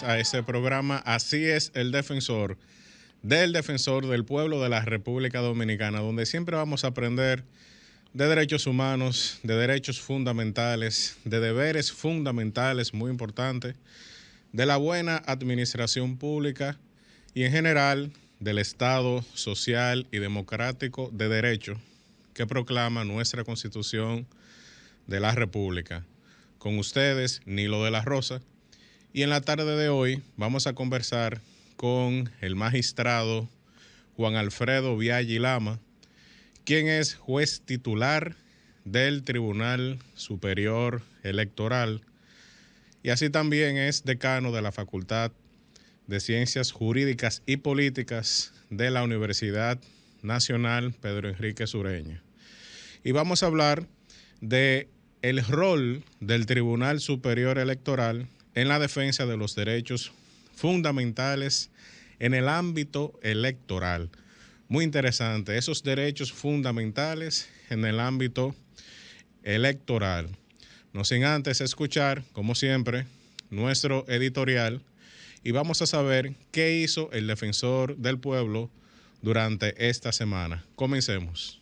bienvenidos a este programa. Así es el defensor del pueblo de la República Dominicana, donde siempre vamos a aprender de derechos humanos, de derechos fundamentales, de deberes fundamentales muy importantes, de la buena administración pública y en general del Estado social y democrático de derecho que proclama nuestra Constitución de la República. Con ustedes, Nilo de la Rosa, y en la tarde de hoy vamos a conversar con el magistrado Juan Alfredo Viaggi Lama, quien es juez titular del Tribunal Superior Electoral y así también es decano de la Facultad de Ciencias Jurídicas y Políticas de la Universidad Nacional Pedro Enrique Sureña. Y vamos a hablar de el rol del Tribunal Superior Electoral en la defensa de los derechos fundamentales en el ámbito electoral. Muy interesante, esos derechos fundamentales en el ámbito electoral. No sin antes escuchar, como siempre, nuestro editorial y vamos a saber qué hizo el defensor del pueblo durante esta semana. Comencemos.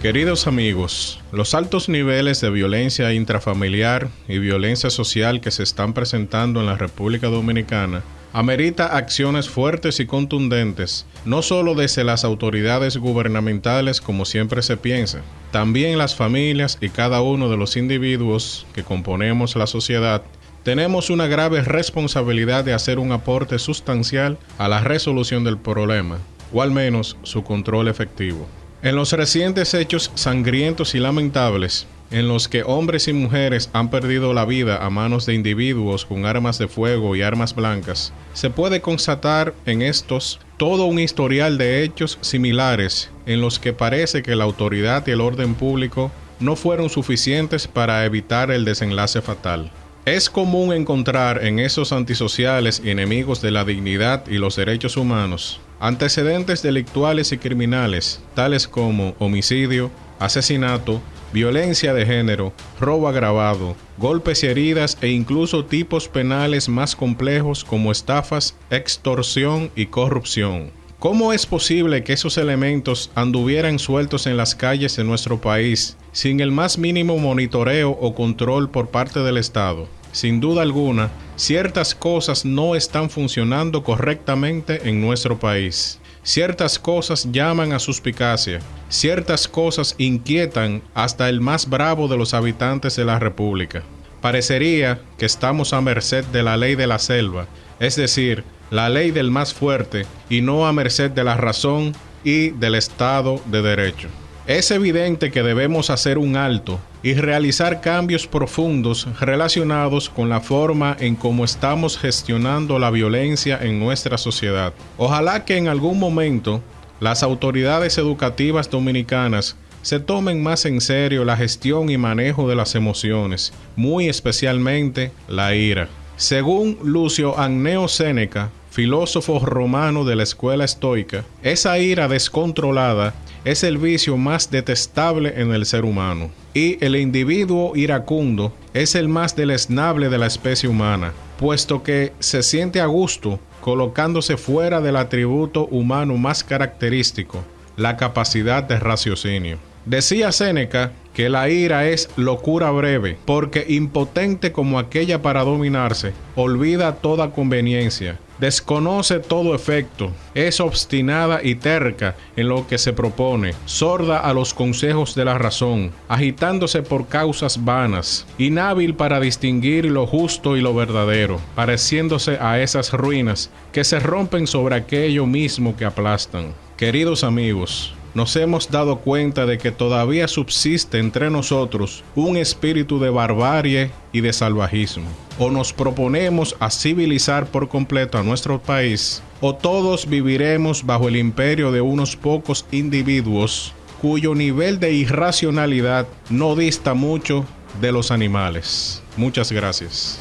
Queridos amigos, los altos niveles de violencia intrafamiliar y violencia social que se están presentando en la República Dominicana amerita acciones fuertes y contundentes, no solo desde las autoridades gubernamentales como siempre se piensa, también las familias y cada uno de los individuos que componemos la sociedad tenemos una grave responsabilidad de hacer un aporte sustancial a la resolución del problema, o al menos su control efectivo. En los recientes hechos sangrientos y lamentables, en los que hombres y mujeres han perdido la vida a manos de individuos con armas de fuego y armas blancas, se puede constatar en estos todo un historial de hechos similares en los que parece que la autoridad y el orden público no fueron suficientes para evitar el desenlace fatal. Es común encontrar en esos antisociales y enemigos de la dignidad y los derechos humanos antecedentes delictuales y criminales, tales como homicidio, asesinato, violencia de género, robo agravado, golpes y heridas e incluso tipos penales más complejos como estafas, extorsión y corrupción. ¿Cómo es posible que esos elementos anduvieran sueltos en las calles de nuestro país sin el más mínimo monitoreo o control por parte del Estado? Sin duda alguna, ciertas cosas no están funcionando correctamente en nuestro país. Ciertas cosas llaman a suspicacia. Ciertas cosas inquietan hasta el más bravo de los habitantes de la República. Parecería que estamos a merced de la ley de la selva, es decir, la ley del más fuerte, y no a merced de la razón y del Estado de Derecho. Es evidente que debemos hacer un alto y realizar cambios profundos relacionados con la forma en cómo estamos gestionando la violencia en nuestra sociedad. Ojalá que en algún momento las autoridades educativas dominicanas se tomen más en serio la gestión y manejo de las emociones, muy especialmente la ira. Según Lucio Anneo Séneca, filósofo romano de la escuela estoica, esa ira descontrolada es el vicio más detestable en el ser humano, y el individuo iracundo es el más deleznable de la especie humana, puesto que se siente a gusto colocándose fuera del atributo humano más característico, la capacidad de raciocinio. Decía Séneca que la ira es locura breve, porque impotente como aquella para dominarse, olvida toda conveniencia, desconoce todo efecto, es obstinada y terca en lo que se propone, sorda a los consejos de la razón, agitándose por causas vanas, inhábil para distinguir lo justo y lo verdadero, pareciéndose a esas ruinas que se rompen sobre aquello mismo que aplastan. Queridos amigos, nos hemos dado cuenta de que todavía subsiste entre nosotros un espíritu de barbarie y de salvajismo. O nos proponemos a civilizar por completo a nuestro país, o todos viviremos bajo el imperio de unos pocos individuos cuyo nivel de irracionalidad no dista mucho de los animales. Muchas gracias.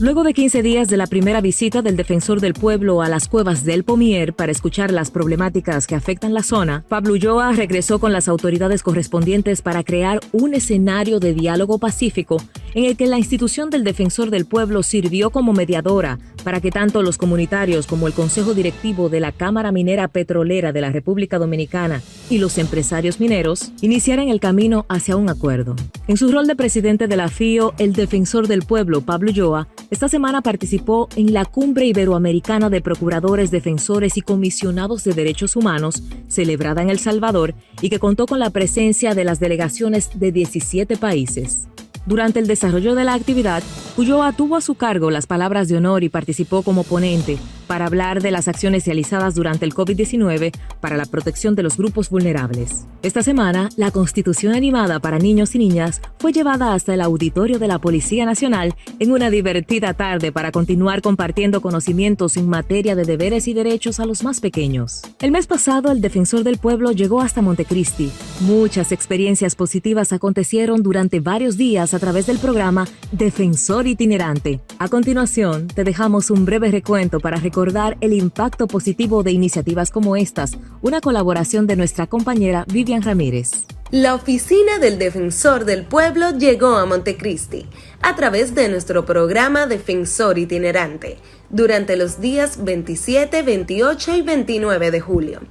Luego de 15 días de la primera visita del Defensor del Pueblo a las cuevas del Pomier para escuchar las problemáticas que afectan la zona, Pablo Ulloa regresó con las autoridades correspondientes para crear un escenario de diálogo pacífico en el que la institución del Defensor del Pueblo sirvió como mediadora para que tanto los comunitarios como el Consejo Directivo de la Cámara Minera Petrolera de la República Dominicana y los empresarios mineros iniciaran el camino hacia un acuerdo. En su rol de presidente de la FIO, el Defensor del Pueblo, Pablo Ulloa, esta semana participó en la Cumbre Iberoamericana de Procuradores, Defensores y Comisionados de Derechos Humanos, celebrada en El Salvador y que contó con la presencia de las delegaciones de 17 países. Durante el desarrollo de la actividad, Ulloa tuvo a su cargo las palabras de honor y participó como ponente para hablar de las acciones realizadas durante el COVID-19 para la protección de los grupos vulnerables. Esta semana, la Constitución animada para niños y niñas fue llevada hasta el auditorio de la Policía Nacional en una divertida tarde para continuar compartiendo conocimientos en materia de deberes y derechos a los más pequeños. El mes pasado, el Defensor del Pueblo llegó hasta Montecristi. Muchas experiencias positivas acontecieron durante varios días a través del programa Defensor Itinerante. A continuación, te dejamos un breve recuento para recordar el impacto positivo de iniciativas como estas, una colaboración de nuestra compañera Vivian Ramírez. La oficina del Defensor del Pueblo llegó a Montecristi a través de nuestro programa Defensor Itinerante durante los días 27, 28 y 29 de julio.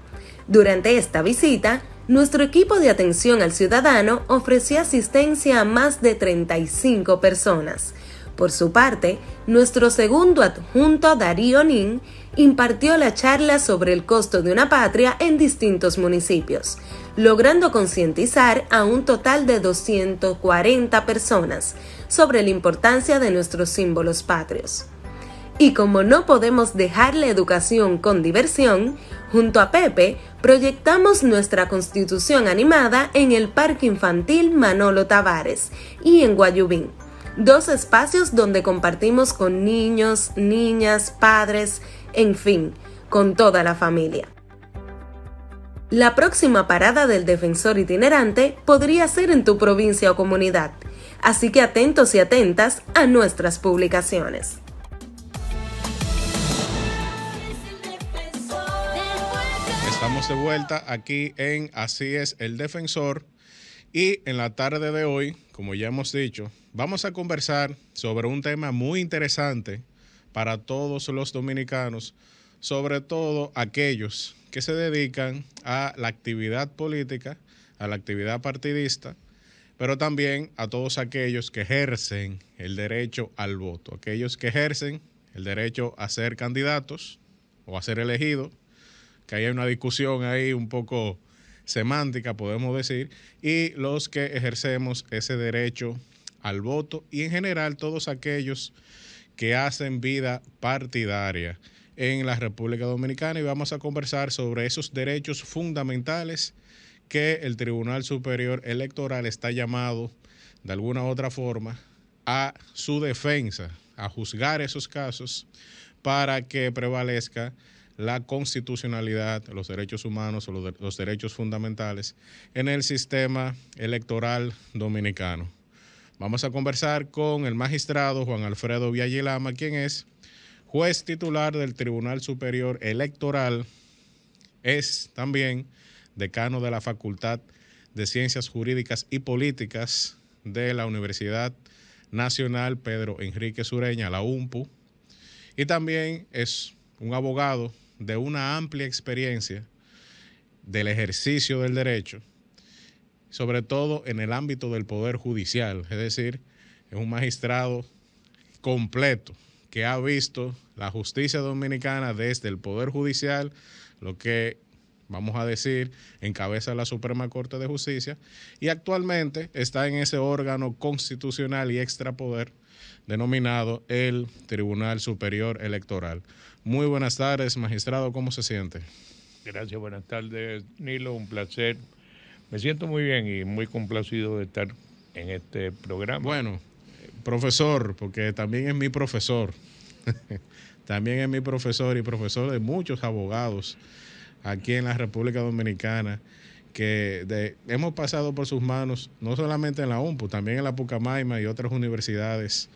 Durante esta visita, nuestro equipo de atención al ciudadano ofreció asistencia a más de 35 personas. Por su parte, nuestro segundo adjunto, Darío Nin, impartió la charla sobre el costo de una patria en distintos municipios, logrando concientizar a un total de 240 personas sobre la importancia de nuestros símbolos patrios. Y como no podemos dejar la educación con diversión, junto a Pepe proyectamos nuestra Constitución animada en el Parque Infantil Manolo Tavares y en Guayubín, dos espacios donde compartimos con niños, niñas, padres, en fin, con toda la familia. La próxima parada del Defensor Itinerante podría ser en tu provincia o comunidad, así que atentos y atentas a nuestras publicaciones. Estamos de vuelta aquí en Así es el Defensor y en la tarde de hoy, como ya hemos dicho, vamos a conversar sobre un tema muy interesante para todos los dominicanos, sobre todo aquellos que se dedican a la actividad política, a la actividad partidista, pero también a todos aquellos que ejercen el derecho al voto, aquellos que ejercen el derecho a ser candidatos o a ser elegidos, que hay una discusión ahí un poco semántica, podemos decir, y los que ejercemos ese derecho al voto y en general todos aquellos que hacen vida partidaria en la República Dominicana, y vamos a conversar sobre esos derechos fundamentales que el Tribunal Superior Electoral está llamado de alguna u otra forma a su defensa, a juzgar esos casos para que prevalezca la constitucionalidad, los derechos humanos o los derechos fundamentales en el sistema electoral dominicano. Vamos a conversar con el magistrado Juan Alfredo Villagelama, quien es juez titular del Tribunal Superior Electoral, es también decano de la Facultad de Ciencias Jurídicas y Políticas de la Universidad Nacional Pedro Enrique Sureña, la UNPU, y también es un abogado de una amplia experiencia del ejercicio del derecho, sobre todo en el ámbito del Poder Judicial, es decir, es un magistrado completo que ha visto la justicia dominicana desde el Poder Judicial, lo que, vamos a decir, encabeza la Suprema Corte de Justicia, y actualmente está en ese órgano constitucional y extrapoder denominado el Tribunal Superior Electoral. Muy buenas tardes, magistrado, ¿cómo se siente? Gracias, buenas tardes, Nilo, un placer. Me siento muy bien y muy complacido de estar en este programa. Bueno, profesor, porque también es mi profesor, también es mi profesor y profesor de muchos abogados aquí en la República Dominicana, que hemos pasado por sus manos, no solamente en la UNPU, también en la Pucamaima y otras universidades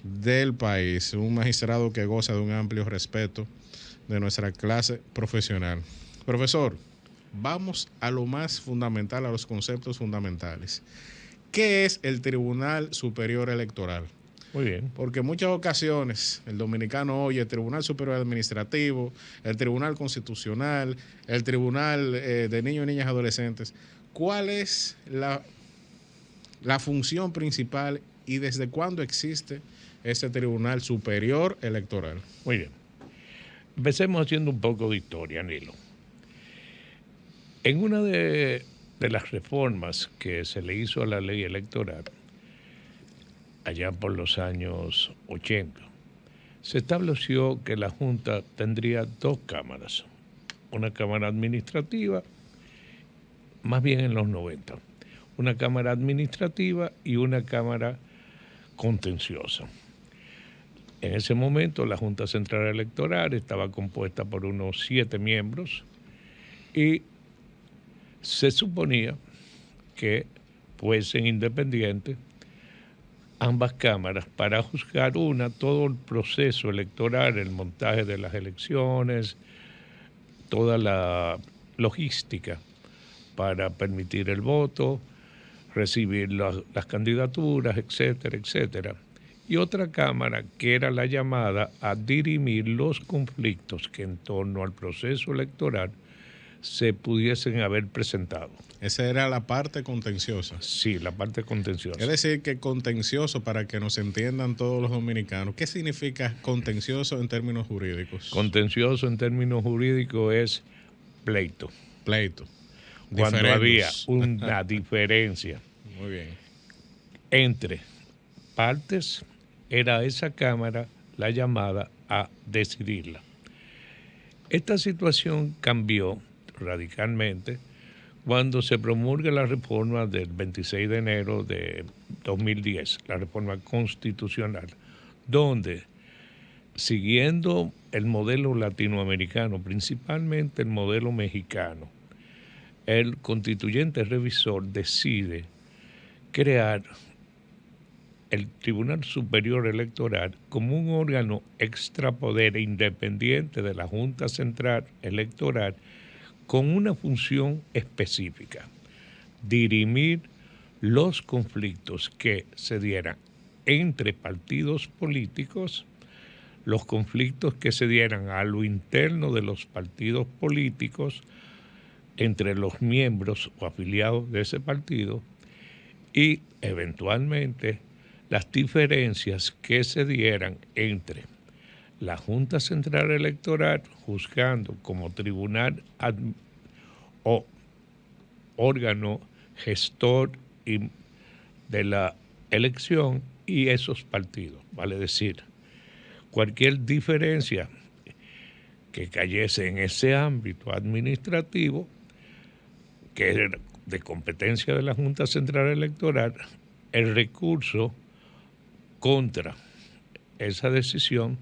del país, un magistrado que goza de un amplio respeto de nuestra clase profesional. Profesor, vamos a lo más fundamental, a los conceptos fundamentales. ¿Qué es el Tribunal Superior Electoral? Muy bien. Porque en muchas ocasiones el dominicano oye el Tribunal Superior Administrativo, el Tribunal Constitucional, el Tribunal de Niños, Niñas y Adolescentes. ¿Cuál es la función principal y desde cuándo existe este Tribunal Superior Electoral? Muy bien. Empecemos haciendo un poco de historia, Nilo. En una de las reformas que se le hizo a la ley electoral, allá por los años 80, se estableció que la Junta tendría dos cámaras, una cámara administrativa, más bien en los 90, una cámara administrativa y una cámara contenciosa. En ese momento la Junta Central Electoral estaba compuesta por unos 7 miembros y se suponía que fuesen independientes ambas cámaras para juzgar todo el proceso electoral, el montaje de las elecciones, toda la logística para permitir el voto, recibir las candidaturas, etcétera, etcétera. Y otra cámara que era la llamada a dirimir los conflictos que en torno al proceso electoral se pudiesen haber presentado. Esa era la parte contenciosa. Sí, la parte contenciosa. Es decir, que contencioso, para que nos entiendan todos los dominicanos, ¿qué significa contencioso en términos jurídicos? Contencioso en términos jurídicos es pleito. Pleito. Cuando había una diferencia muy bien, entre partes, era esa Cámara la llamada a decidirla. Esta situación cambió radicalmente cuando se promulga la reforma del 26 de enero de 2010, la reforma constitucional, donde, siguiendo el modelo latinoamericano, principalmente el modelo mexicano, el constituyente revisor decide crear el Tribunal Superior Electoral como un órgano extrapoder e independiente de la Junta Central Electoral con una función específica: dirimir los conflictos que se dieran entre partidos políticos, los conflictos que se dieran a lo interno de los partidos políticos, entre los miembros o afiliados de ese partido, y eventualmente las diferencias que se dieran entre la Junta Central Electoral, juzgando como tribunal o órgano gestor de la elección, y esos partidos. Vale decir, cualquier diferencia que cayese en ese ámbito administrativo, que es de competencia de la Junta Central Electoral, el recurso contra esa decisión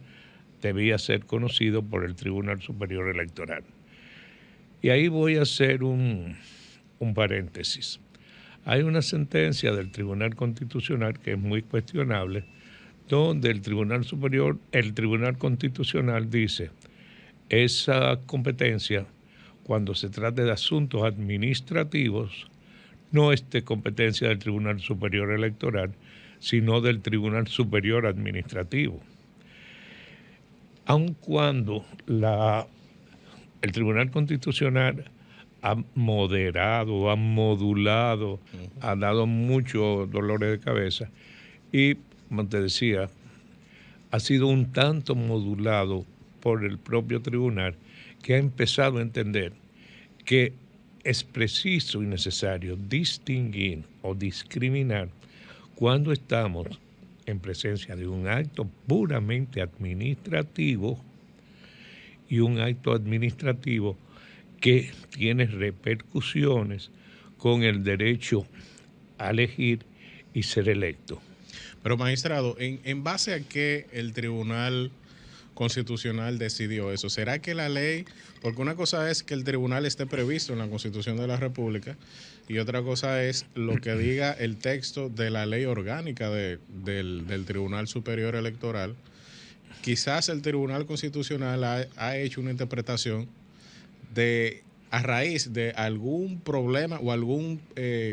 debía ser conocido por el Tribunal Superior Electoral. Y ahí voy a hacer un paréntesis. Hay una sentencia del Tribunal Constitucional que es muy cuestionable, donde el Tribunal Constitucional dice: esa competencia, cuando se trate de asuntos administrativos, no es de competencia del Tribunal Superior Electoral, sino del Tribunal Superior Administrativo. Aun cuando el Tribunal Constitucional ha moderado, ha modulado, ha dado muchos dolores de cabeza y, como te decía, ha sido un tanto modulado por el propio tribunal, que ha empezado a entender que es preciso y necesario distinguir o discriminar cuando estamos en presencia de un acto puramente administrativo y un acto administrativo que tiene repercusiones con el derecho a elegir y ser electo. Pero, magistrado, ¿en base a qué el Tribunal Constitucional decidió eso? ¿Será que la ley, porque una cosa es que el tribunal esté previsto en la Constitución de la República y otra cosa es lo que diga el texto de la ley orgánica del Tribunal Superior Electoral? Quizás el Tribunal Constitucional ha hecho una interpretación a raíz de algún problema o algún,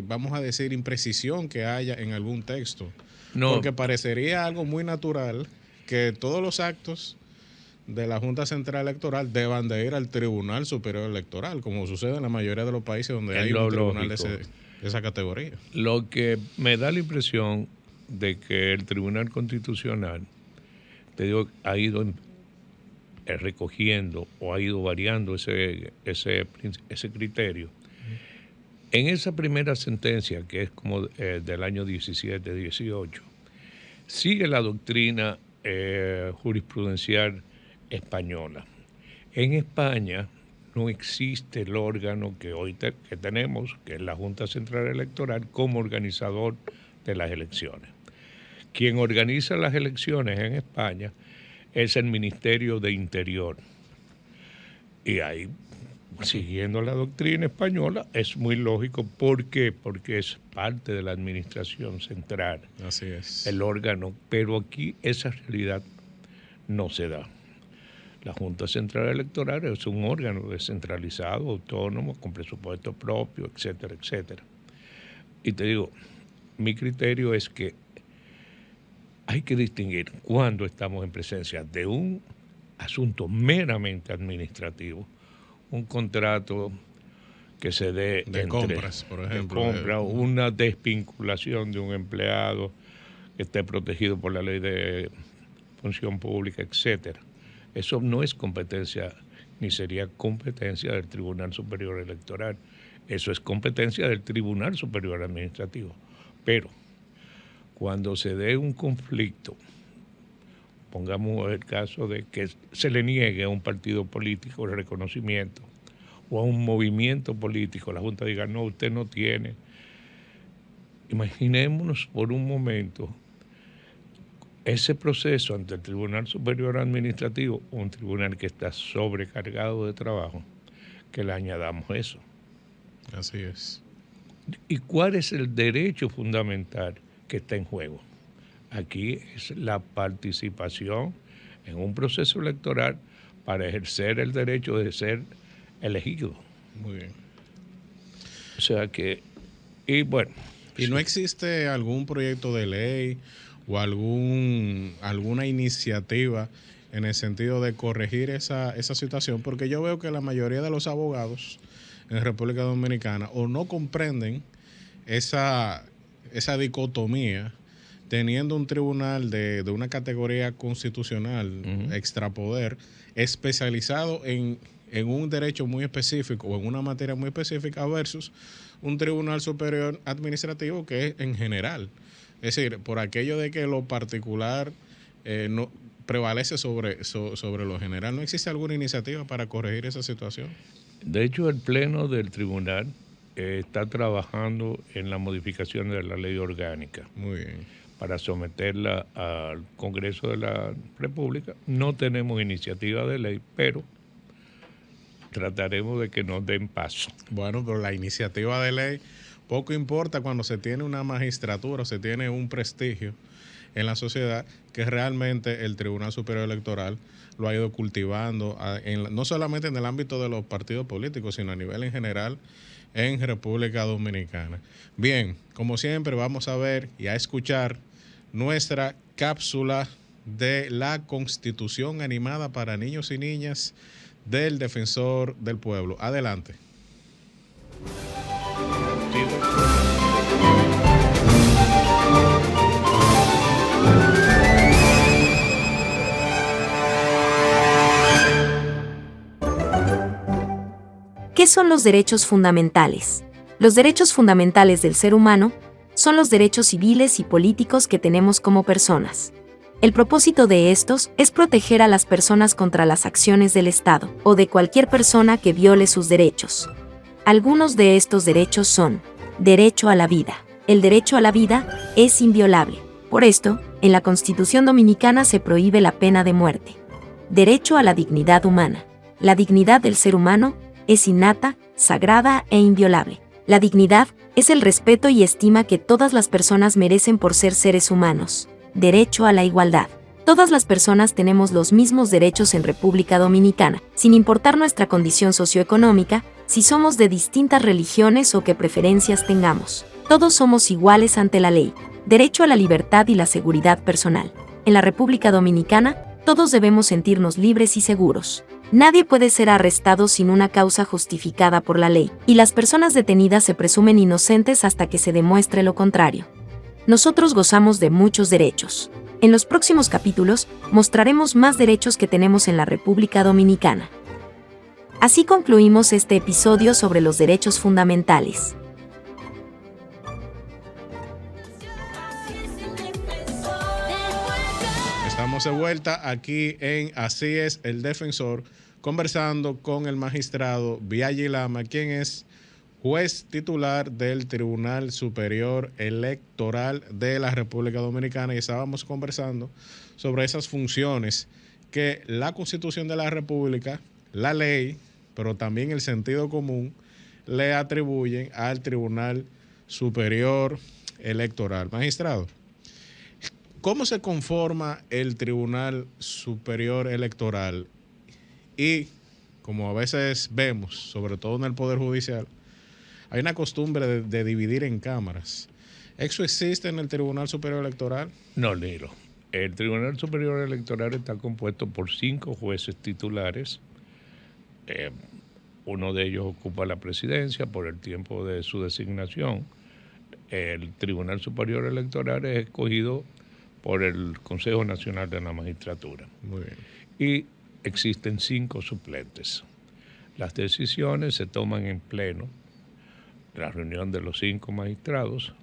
vamos a decir, imprecisión que haya en algún texto. No. Porque parecería algo muy natural que todos los actos de la Junta Central Electoral deban de ir al Tribunal Superior Electoral, como sucede en la mayoría de los países donde hay un tribunal de esa categoría. Lo que me da la impresión de que el Tribunal Constitucional, te digo, ha ido recogiendo o ha ido variando ese criterio. En esa primera sentencia, que es como del año 17-18, sigue la doctrina jurisprudencial española. En España no existe el órgano que hoy que tenemos, que es la Junta Central Electoral, como organizador de las elecciones. Quien organiza las elecciones en España es el Ministerio de Interior. Y ahí, siguiendo la doctrina española, es muy lógico. ¿Por qué? Porque es parte de la administración central. Así es. El órgano. Pero aquí esa realidad no se da. La Junta Central Electoral es un órgano descentralizado, autónomo, con presupuesto propio, etcétera, etcétera. Y te digo, mi criterio es que hay que distinguir cuando estamos en presencia de un asunto meramente administrativo, un contrato que se dé de compras, por ejemplo, una desvinculación de un empleado que esté protegido por la ley de función pública, etcétera. Eso no es competencia, ni sería competencia del Tribunal Superior Electoral. Eso es competencia del Tribunal Superior Administrativo. Pero cuando se dé un conflicto, pongamos el caso de que se le niegue a un partido político el reconocimiento o a un movimiento político, la Junta diga, no, usted no tiene. Imaginémonos por un momento ese proceso ante el Tribunal Superior Administrativo, un tribunal que está sobrecargado de trabajo, que le añadamos eso. Así es. ¿Y cuál es el derecho fundamental que está en juego? Aquí es la participación en un proceso electoral para ejercer el derecho de ser elegido. Muy bien. O sea que, y bueno. ¿Y no existe algún proyecto de ley o alguna iniciativa en el sentido de corregir esa situación? Porque yo veo que la mayoría de los abogados en República Dominicana o no comprenden esa dicotomía, teniendo un tribunal de una categoría constitucional, extrapoder, especializado en un derecho muy específico o en una materia muy específica versus un tribunal superior administrativo que es en general. Es decir, por aquello de que lo particular no prevalece sobre lo general. ¿No existe alguna iniciativa para corregir esa situación? De hecho, el Pleno del Tribunal está trabajando en la modificación de la ley orgánica. Muy bien. Para someterla al Congreso de la República. No tenemos iniciativa de ley, pero trataremos de que nos den paso. Bueno, pero la iniciativa de ley poco importa cuando se tiene una magistratura, se tiene un prestigio en la sociedad que realmente el Tribunal Superior Electoral lo ha ido cultivando, no solamente en el ámbito de los partidos políticos, sino a nivel en general en República Dominicana. Bien, como siempre vamos a ver y a escuchar nuestra cápsula de la Constitución animada para niños y niñas del Defensor del Pueblo. Adelante. ¿Qué son los derechos fundamentales? Los derechos fundamentales del ser humano son los derechos civiles y políticos que tenemos como personas. El propósito de estos es proteger a las personas contra las acciones del Estado o de cualquier persona que viole sus derechos. Algunos de estos derechos son: derecho a la vida. El derecho a la vida es inviolable. Por esto, en la Constitución Dominicana se prohíbe la pena de muerte. Derecho a la dignidad humana. La dignidad del ser humano es innata, sagrada e inviolable. La dignidad es el respeto y estima que todas las personas merecen por ser seres humanos. Derecho a la igualdad. Todas las personas tenemos los mismos derechos en República Dominicana, sin importar nuestra condición socioeconómica, si somos de distintas religiones o qué preferencias tengamos. Todos somos iguales ante la ley. Derecho a la libertad y la seguridad personal. En la República Dominicana, todos debemos sentirnos libres y seguros. Nadie puede ser arrestado sin una causa justificada por la ley, y las personas detenidas se presumen inocentes hasta que se demuestre lo contrario. Nosotros gozamos de muchos derechos. En los próximos capítulos, mostraremos más derechos que tenemos en la República Dominicana. Así concluimos este episodio sobre los derechos fundamentales. Estamos de vuelta aquí en Así es el Defensor, conversando con el magistrado Biaggi Lama, quien es juez titular del Tribunal Superior Electoral de la República Dominicana, y estábamos conversando sobre esas funciones que la Constitución de la República, la ley, pero también el sentido común, le atribuyen al Tribunal Superior Electoral. Magistrado, ¿cómo se conforma el Tribunal Superior Electoral? Y como a veces vemos, sobre todo en el Poder Judicial, hay una costumbre de dividir en cámaras. ¿Eso existe en el Tribunal Superior Electoral? No, Nilo. El Tribunal Superior Electoral está compuesto por 5 jueces titulares. Uno de ellos ocupa la presidencia por el tiempo de su designación. El Tribunal Superior Electoral es escogido por el Consejo Nacional de la Magistratura. Muy bien. Y existen 5 suplentes. Las decisiones se toman en pleno, la reunión de los 5 magistrados,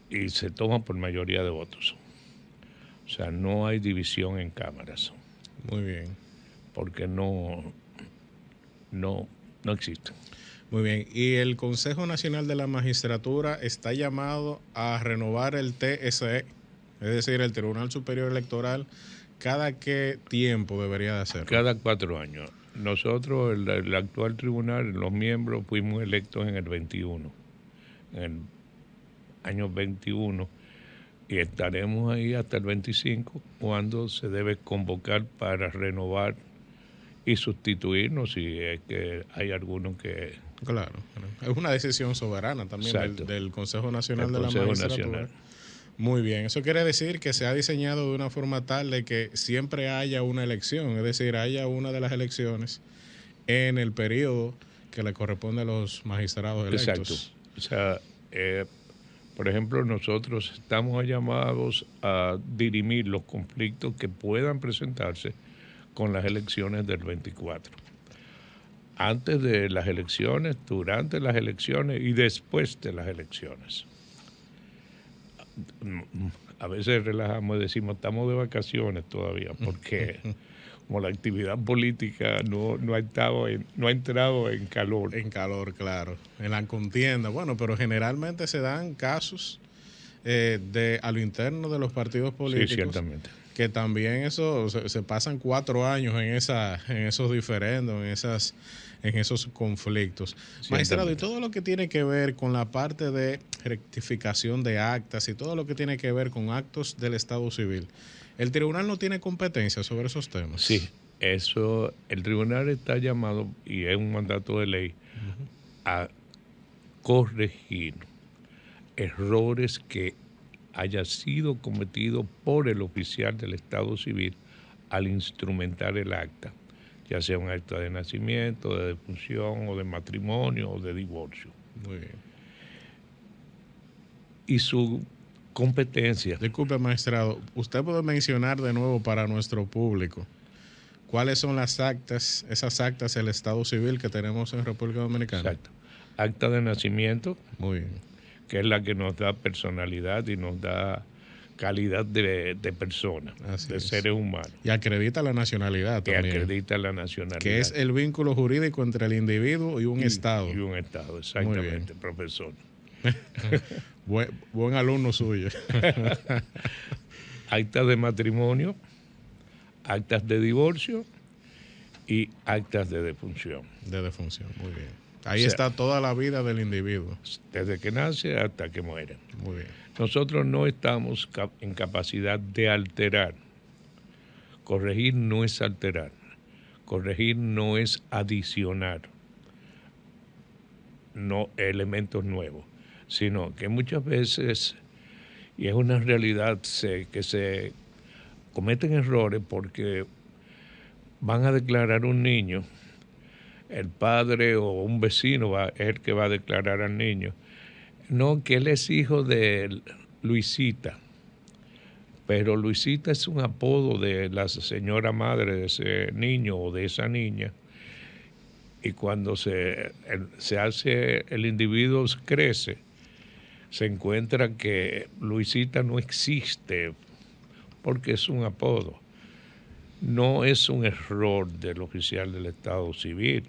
y se toman por mayoría de votos. O sea, no hay división en cámaras. Muy bien. Porque no existe. Muy bien. ¿Y el Consejo Nacional de la Magistratura está llamado a renovar el TSE, es decir, el Tribunal Superior Electoral, cada qué tiempo debería de hacerlo? Cada 4 años. Nosotros, el actual tribunal, los miembros fuimos electos en el 21, en el año 21, y estaremos ahí hasta el 25, cuando se debe convocar para renovar y sustituirnos si es que hay alguno que... Claro, es una decisión soberana también del Consejo Nacional de la Magistratura. Muy bien, eso quiere decir que se ha diseñado de una forma tal de que siempre haya una elección, es decir, haya una de las elecciones en el periodo que le corresponde a los magistrados electos. Exacto. O sea, por ejemplo, nosotros estamos llamados a dirimir los conflictos que puedan presentarse con las elecciones del 24. Antes de las elecciones, durante las elecciones y después de las elecciones. A veces relajamos y decimos, estamos de vacaciones todavía, porque como la actividad política no ha entrado en calor. En calor, claro, en la contienda. Bueno, pero generalmente se dan casos a lo interno de los partidos políticos. Sí, ciertamente. Que también eso se pasan 4 años en esos diferendos, en esos conflictos. Magistrado, y todo lo que tiene que ver con la parte de rectificación de actas y todo lo que tiene que ver con actos del Estado Civil, ¿el tribunal no tiene competencia sobre esos temas? Sí, el tribunal está llamado, y es un mandato de ley, a corregir errores que haya sido cometido por el oficial del Estado Civil al instrumentar el acta, ya sea un acta de nacimiento, de defunción, o de matrimonio, o de divorcio. Muy bien. Y su competencia. Disculpe, magistrado, ¿usted puede mencionar de nuevo para nuestro público cuáles son esas actas del Estado Civil que tenemos en República Dominicana? Exacto. Acta de nacimiento. Muy bien. Que es la que nos da personalidad y nos da calidad de persona, de seres humanos. Y acredita la nacionalidad también. Que acredita la nacionalidad. Que es el vínculo jurídico entre el individuo y un Estado. Y un Estado, exactamente, profesor. Buen alumno suyo. Acta de matrimonio, actas de divorcio y actas de defunción. De defunción, muy bien. Ahí O sea, está toda la vida del individuo. Desde que nace hasta que muere. Muy bien. Nosotros no estamos en capacidad de alterar. Corregir no es alterar. Corregir no es adicionar no elementos nuevos, sino que muchas veces, y es una realidad, que se cometen errores porque van a declarar un niño, el padre o un vecino es el que va a declarar al niño, no, que él es hijo de Luisita, pero Luisita es un apodo de la señora madre de ese niño o de esa niña, y cuando se hace, el individuo crece, se encuentra que Luisita no existe porque es un apodo. No es un error del oficial del Estado Civil,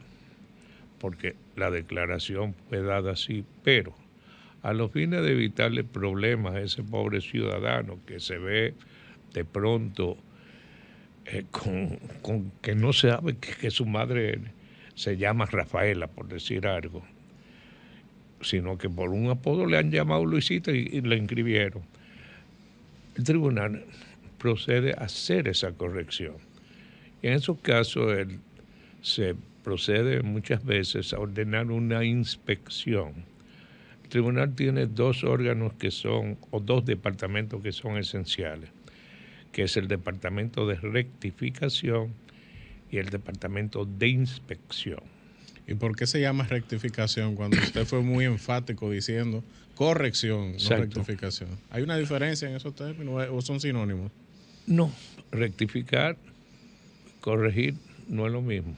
porque la declaración fue dada así, pero a los fines de evitarle problemas a ese pobre ciudadano que se ve de pronto con que no sabe que su madre se llama Rafaela, por decir algo, sino que por un apodo le han llamado Luisita y le inscribieron. El tribunal procede a hacer esa corrección. Y en esos casos se procede muchas veces a ordenar una inspección. El tribunal tiene dos órganos o dos departamentos que son esenciales, que es el departamento de rectificación y el departamento de inspección. ¿Y por qué se llama rectificación cuando usted fue muy enfático diciendo corrección, no rectificación? ¿Hay una diferencia en esos términos o son sinónimos? No, rectificar, corregir no es lo mismo,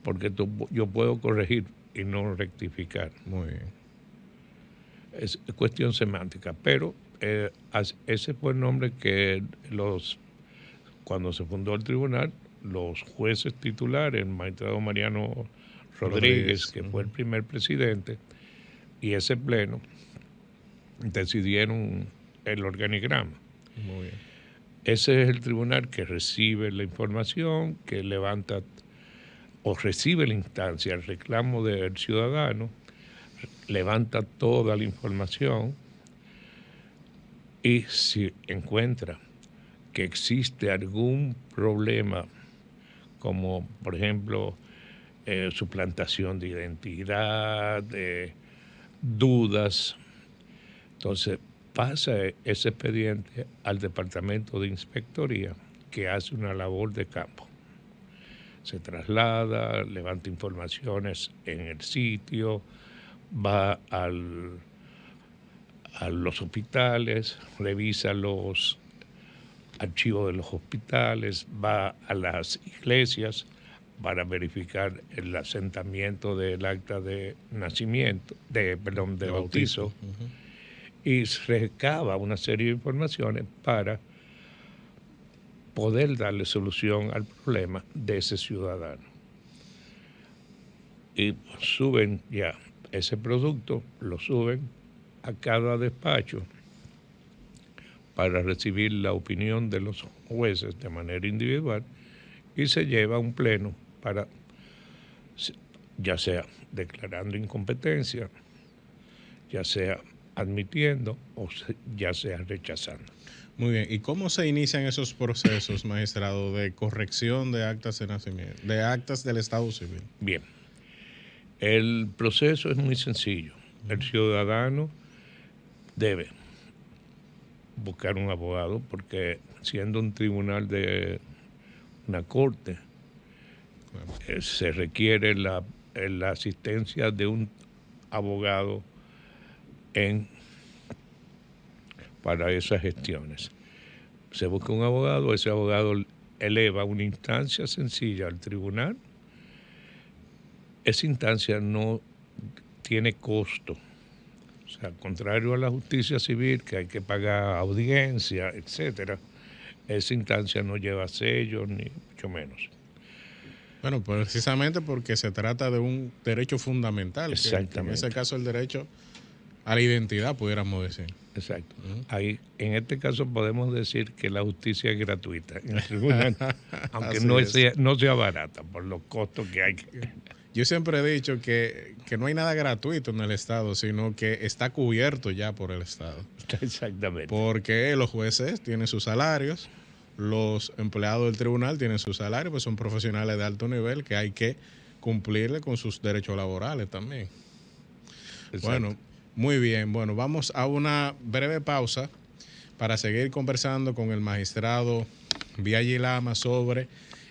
porque yo puedo corregir y no rectificar. Muy bien. Es cuestión semántica, pero ese fue el nombre que cuando se fundó el tribunal, los jueces titulares, el magistrado Mariano Rodríguez, que fue el primer presidente, y ese pleno, decidieron el organigrama. Muy bien. Ese es el tribunal que recibe la información, que levanta o recibe la instancia, el reclamo del ciudadano, levanta toda la información y si encuentra que existe algún problema, como por ejemplo suplantación de identidad, dudas, entonces pasa ese expediente al departamento de inspectoría, que hace una labor de campo. Se traslada, levanta informaciones en el sitio, va a los hospitales, revisa los archivos de los hospitales, va a las iglesias para verificar el asentamiento del acta de nacimiento, de bautizo. Y recaba una serie de informaciones para poder darle solución al problema de ese ciudadano. Y suben ya ese producto, lo suben a cada despacho para recibir la opinión de los jueces de manera individual y se lleva a un pleno para, ya sea declarando incompetencia, ya sea admitiendo o ya sea rechazando. Muy bien. ¿Y cómo se inician esos procesos, magistrado, de corrección de actas de nacimiento, de actas del Estado Civil? Bien. El proceso es muy sencillo. El ciudadano debe buscar un abogado porque siendo un tribunal de una corte, se requiere la asistencia de un abogado para esas gestiones. Se busca un abogado, ese abogado eleva una instancia sencilla al tribunal. Esa instancia no tiene costo. O sea, contrario a la justicia civil, que hay que pagar audiencia, etcétera, esa instancia no lleva sellos, ni mucho menos. Bueno, precisamente porque se trata de un derecho fundamental. Exactamente. Que en ese caso el derecho a la identidad, pudiéramos decir. Exacto. Ahí, en este caso podemos decir que la justicia es gratuita en el tribunal, aunque no sea barata por los costos que hay. Yo siempre he dicho que no hay nada gratuito en el Estado, sino que está cubierto ya por el Estado. Exactamente. Porque los jueces tienen sus salarios, los empleados del tribunal tienen sus salarios, pues son profesionales de alto nivel que hay que cumplirle con sus derechos laborales también. Exacto. Bueno, muy bien. Bueno, vamos a una breve pausa para seguir conversando con el magistrado Biaggi Lama sobre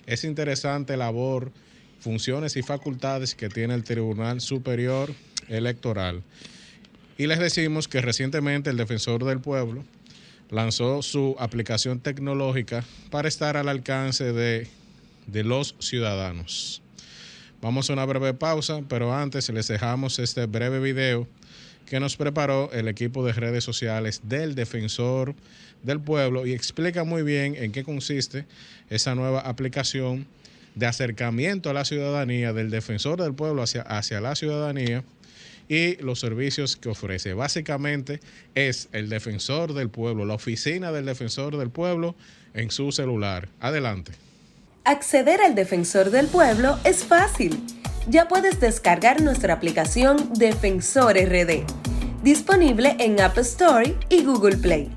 esa interesante labor, funciones y facultades que tiene el Tribunal Superior Electoral. Y les decimos que recientemente el Defensor del Pueblo lanzó su aplicación tecnológica para estar al alcance de los ciudadanos. Vamos a una breve pausa, pero antes les dejamos este breve video que nos preparó el equipo de redes sociales del Defensor del Pueblo y explica muy bien en qué consiste esa nueva aplicación de acercamiento a la ciudadanía del Defensor del Pueblo hacia la ciudadanía y los servicios que ofrece. Básicamente es el Defensor del Pueblo, la oficina del Defensor del Pueblo en su celular. Adelante. Acceder al Defensor del Pueblo es fácil. Ya puedes descargar nuestra aplicación Defensor RD, disponible en App Store y Google Play.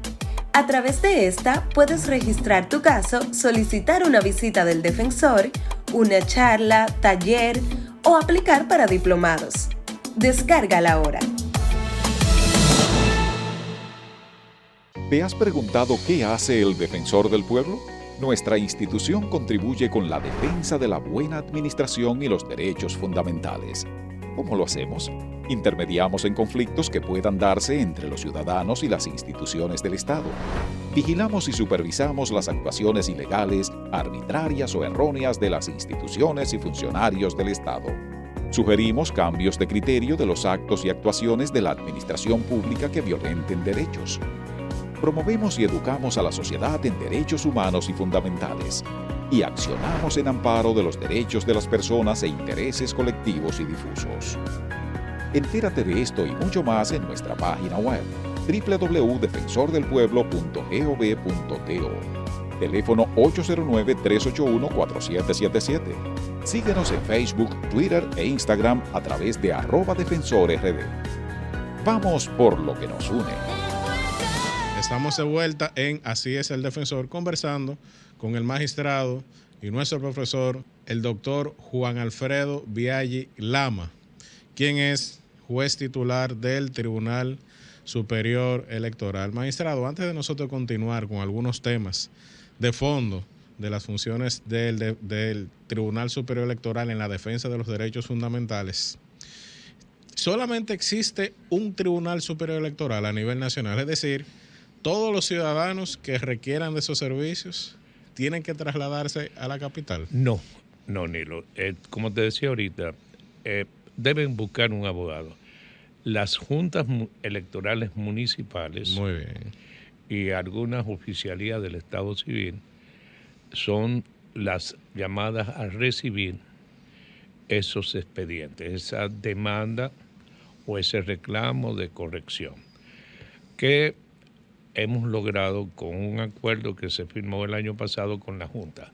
A través de esta puedes registrar tu caso, solicitar una visita del defensor, una charla, taller o aplicar para diplomados. Descárgala ahora. ¿Te has preguntado qué hace el Defensor del Pueblo? Nuestra institución contribuye con la defensa de la buena administración y los derechos fundamentales. ¿Cómo lo hacemos? Intermediamos en conflictos que puedan darse entre los ciudadanos y las instituciones del Estado. Vigilamos y supervisamos las actuaciones ilegales, arbitrarias o erróneas de las instituciones y funcionarios del Estado. Sugerimos cambios de criterio de los actos y actuaciones de la administración pública que violenten derechos. Promovemos y educamos a la sociedad en derechos humanos y fundamentales y accionamos en amparo de los derechos de las personas e intereses colectivos y difusos. Entérate de esto y mucho más en nuestra página web www.defensordelpueblo.gov.do. Teléfono 809-381-4777. Síguenos en Facebook, Twitter e Instagram a través de @defensorrd. Vamos por lo que nos une. Estamos de vuelta en Así es el Defensor, conversando con el magistrado y nuestro profesor, el doctor Juan Alfredo Biaggi Lama, quien es juez titular del Tribunal Superior Electoral. Magistrado, antes de nosotros continuar con algunos temas de fondo de las funciones del Tribunal Superior Electoral en la defensa de los derechos fundamentales, solamente existe un Tribunal Superior Electoral a nivel nacional, es decir, todos los ciudadanos que requieran de esos servicios tienen que trasladarse a la capital. No, Nilo. Como te decía ahorita, deben buscar un abogado. Las juntas electorales municipales muy bien, y algunas oficialías del Estado Civil son las llamadas a recibir esos expedientes, esa demanda o ese reclamo de corrección, que hemos logrado con un acuerdo que se firmó el año pasado con la Junta.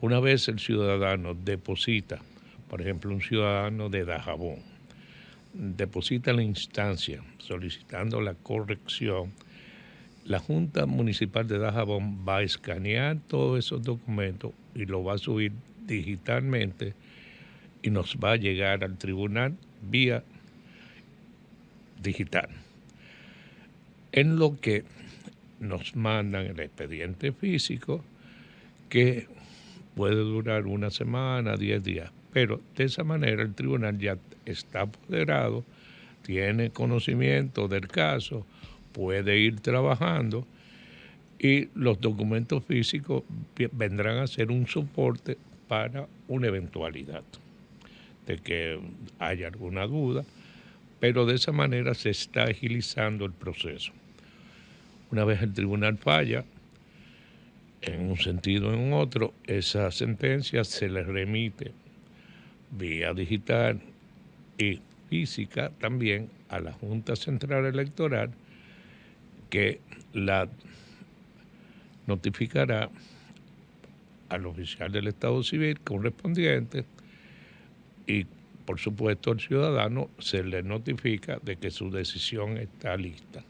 Una vez el ciudadano deposita, por ejemplo, un ciudadano de Dajabón, deposita la instancia solicitando la corrección, la Junta Municipal de Dajabón va a escanear todos esos documentos y lo va a subir digitalmente y nos va a llegar al tribunal vía digital. En lo que nos mandan el expediente físico, que puede durar una semana, 10 días, pero de esa manera el tribunal ya está apoderado, tiene conocimiento del caso, puede ir trabajando y los documentos físicos vendrán a ser un soporte para una eventualidad de que haya alguna duda, pero de esa manera se está agilizando el proceso. Una vez el tribunal falla, en un sentido o en otro, esa sentencia se le remite vía digital y física también a la Junta Central Electoral, que la notificará al oficial del Estado Civil correspondiente y, por supuesto, al ciudadano se le notifica de que su decisión está lista.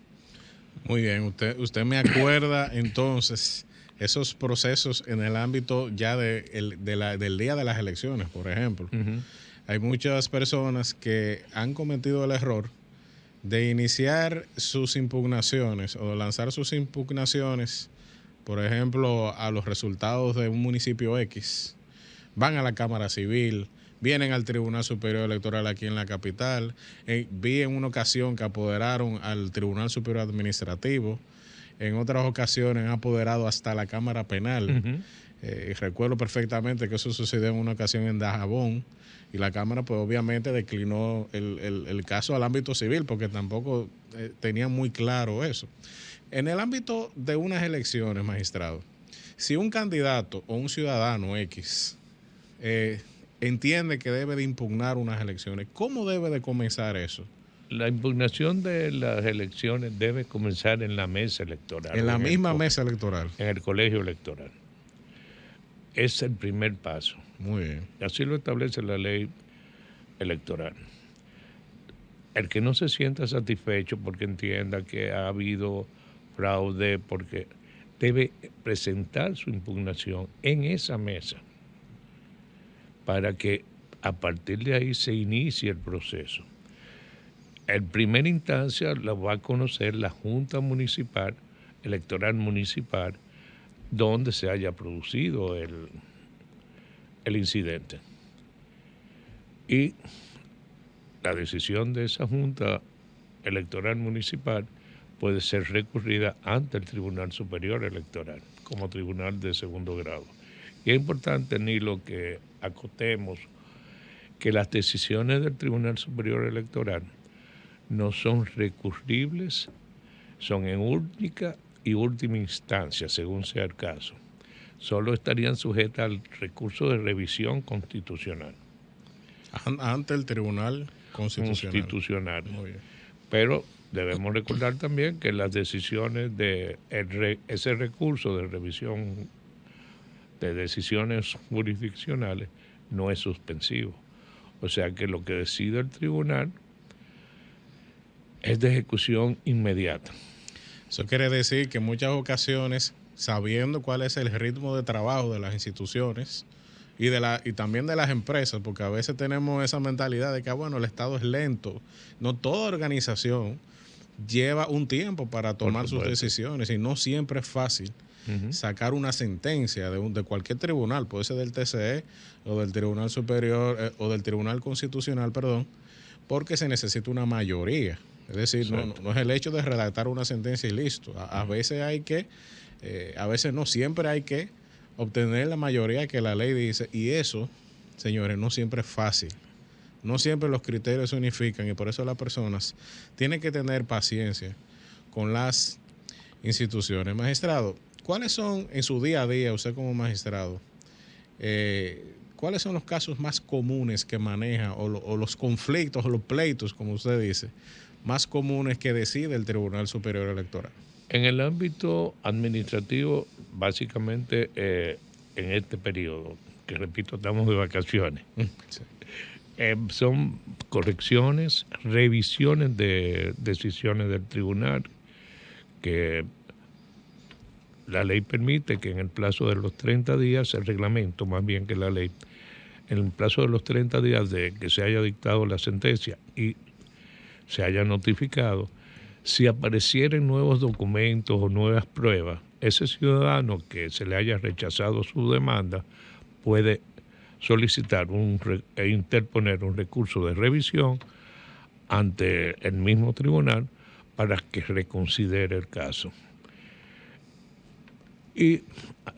Muy bien, usted me acuerda entonces esos procesos en el ámbito ya del día de las elecciones, por ejemplo. Uh-huh. Hay muchas personas que han cometido el error de iniciar sus impugnaciones o de lanzar sus impugnaciones, por ejemplo, a los resultados de un municipio X. Van a la Cámara Civil, vienen al Tribunal Superior Electoral aquí en la capital. Vi en una ocasión que apoderaron al Tribunal Superior Administrativo. En otras ocasiones han apoderado hasta la Cámara Penal. Uh-huh. Recuerdo perfectamente que eso sucedió en una ocasión en Dajabón y la Cámara pues obviamente declinó el caso al ámbito civil porque tampoco tenían muy claro eso. En el ámbito de unas elecciones, magistrado, si un candidato o un ciudadano X entiende que debe de impugnar unas elecciones, ¿cómo debe de comenzar eso? La impugnación de las elecciones debe comenzar en la mesa electoral. En la misma mesa electoral. En el colegio electoral. Es el primer paso. Muy bien. Así lo establece la ley electoral. El que no se sienta satisfecho porque entienda que ha habido fraude, porque debe presentar su impugnación en esa mesa para que a partir de ahí se inicie el proceso. En primera instancia la va a conocer la Junta Municipal, Electoral Municipal, donde se haya producido el incidente. Y la decisión de esa Junta Electoral Municipal puede ser recurrida ante el Tribunal Superior Electoral como tribunal de segundo grado. Y es importante, Nilo, que acotemos que las decisiones del Tribunal Superior Electoral no son recurribles, son en única y última instancia, según sea el caso. Solo estarían sujetas al recurso de revisión constitucional. Ante el Tribunal Constitucional. Muy bien. Pero debemos recordar también que las decisiones de ese recurso de revisión de decisiones jurisdiccionales no es suspensivo. O sea que lo que decide el tribunal es de ejecución inmediata. Eso quiere decir que en muchas ocasiones, sabiendo cuál es el ritmo de trabajo de las instituciones y también de las empresas, porque a veces tenemos esa mentalidad de que bueno, el Estado es lento. No toda organización lleva un tiempo para tomar sus decisiones y no siempre es fácil sacar una sentencia de cualquier tribunal, puede ser del TCE o del Tribunal Superior o del Tribunal Constitucional, perdón, porque se necesita una mayoría. Es decir, no es el hecho de redactar una sentencia y listo. A veces hay que, a veces no, siempre hay que obtener la mayoría que la ley dice, y eso, señores, no siempre es fácil. No siempre los criterios se unifican y por eso las personas tienen que tener paciencia con las instituciones. Magistrado, ¿cuáles son en su día a día, usted como magistrado, cuáles son los casos más comunes que maneja o los conflictos o los pleitos, como usted dice, más comunes que decide el Tribunal Superior Electoral? En el ámbito administrativo, básicamente en este periodo, que repito, estamos de vacaciones, sí. Son correcciones, revisiones de decisiones del tribunal, que la ley permite que en el plazo de los 30 días, el reglamento más bien que la ley, en el plazo de los 30 días de que se haya dictado la sentencia y se haya notificado, si aparecieren nuevos documentos o nuevas pruebas, ese ciudadano que se le haya rechazado su demanda puede solicitar e interponer un recurso de revisión ante el mismo tribunal para que reconsidere el caso. Y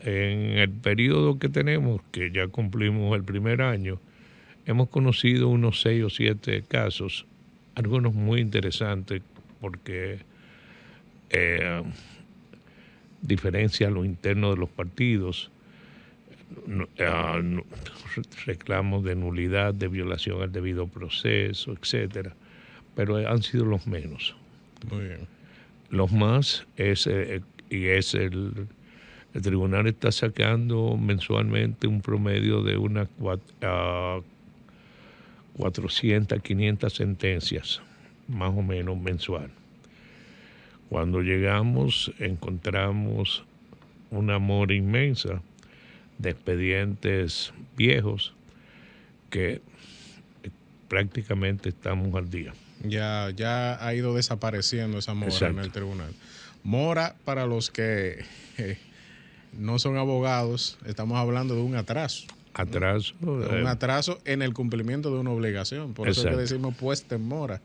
en el periodo que tenemos, que ya cumplimos el primer año, hemos conocido unos 6 o 7 casos, algunos muy interesantes porque diferencia lo interno de los partidos, reclamos de nulidad, de violación al debido proceso, etcétera, pero han sido los menos. Muy bien. Los más el tribunal está sacando mensualmente un promedio de unas 400, 500 sentencias, más o menos mensual. Cuando llegamos, encontramos una mora inmensa de expedientes viejos que prácticamente estamos al día. Ya ha ido desapareciendo esa mora. Exacto. En el tribunal. Mora, para los que no son abogados, estamos hablando de un atraso. Atraso. Un atraso en el cumplimiento de una obligación. Por eso es que decimos puesta en mora.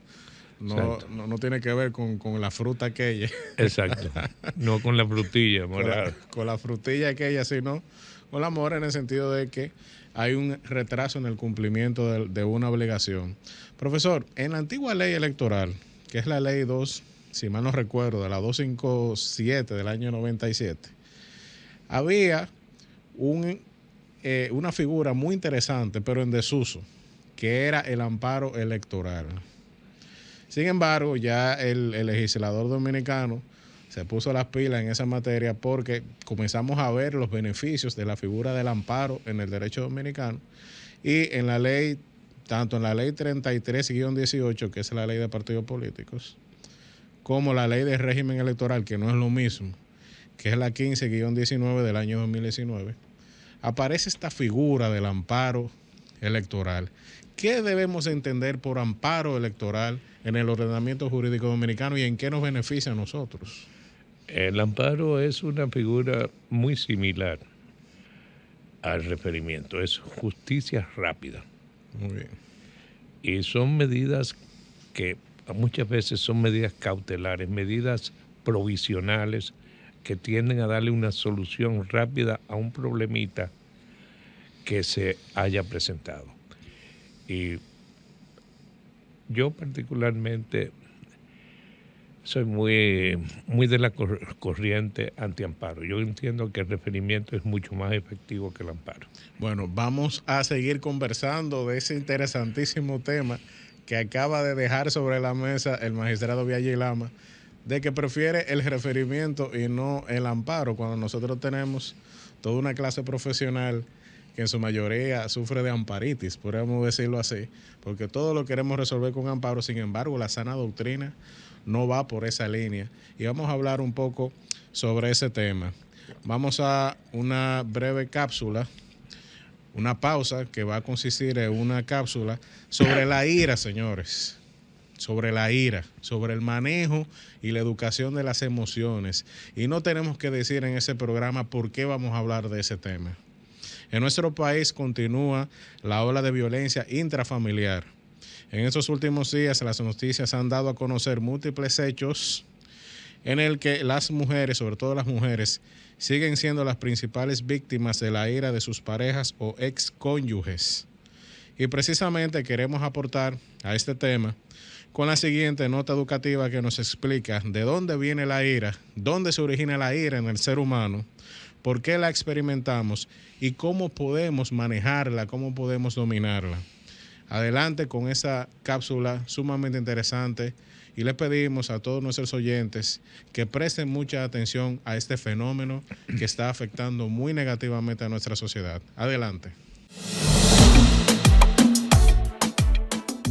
No tiene que ver con la fruta aquella. Exacto. No con la frutilla morada. Con la frutilla aquella, sino con la mora, en el sentido de que hay un retraso en el cumplimiento de una obligación. Profesor, en la antigua ley electoral, que es la ley 2, si mal no recuerdo, de la 257 del año 97, había una figura muy interesante, pero en desuso, que era el amparo electoral. Sin embargo, ya el legislador dominicano se puso las pilas en esa materia porque comenzamos a ver los beneficios de la figura del amparo en el derecho dominicano y en la ley, tanto en la ley 33-18, que es la ley de partidos políticos, como la ley de régimen electoral, que no es lo mismo, que es la 15-19 del año 2019, aparece esta figura del amparo electoral. ¿Qué debemos entender por amparo electoral en el ordenamiento jurídico dominicano y en qué nos beneficia a nosotros? El amparo es una figura muy similar al referimiento, es justicia rápida. Muy bien. Y son medidas que muchas veces son medidas cautelares, medidas provisionales que tienden a darle una solución rápida a un problemita que se haya presentado. Y yo particularmente soy muy de la corriente antiamparo. Yo entiendo que el referimiento es mucho más efectivo que el amparo. Bueno, vamos a seguir conversando de ese interesantísimo tema que acaba de dejar sobre la mesa el magistrado Vialle Lama, de que prefiere el referimiento y no el amparo, cuando nosotros tenemos toda una clase profesional que en su mayoría sufre de amparitis, podríamos decirlo así, porque todo lo queremos resolver con amparo. Sin embargo, la sana doctrina no va por esa línea. Y vamos a hablar un poco sobre ese tema. Vamos a una breve cápsula, una pausa que va a consistir en una cápsula sobre la ira, señores. Sobre la ira, sobre el manejo y la educación de las emociones. Y no tenemos que decir en ese programa por qué vamos a hablar de ese tema. En nuestro país continúa la ola de violencia intrafamiliar. En estos últimos días las noticias han dado a conocer múltiples hechos en el que las mujeres, sobre todo las mujeres, siguen siendo las principales víctimas de la ira de sus parejas o excónyuges. Y precisamente queremos aportar a este tema con la siguiente nota educativa que nos explica de dónde viene la ira, dónde se origina la ira en el ser humano, por qué la experimentamos y cómo podemos manejarla, cómo podemos dominarla. Adelante con esa cápsula sumamente interesante y les pedimos a todos nuestros oyentes que presten mucha atención a este fenómeno que está afectando muy negativamente a nuestra sociedad. Adelante.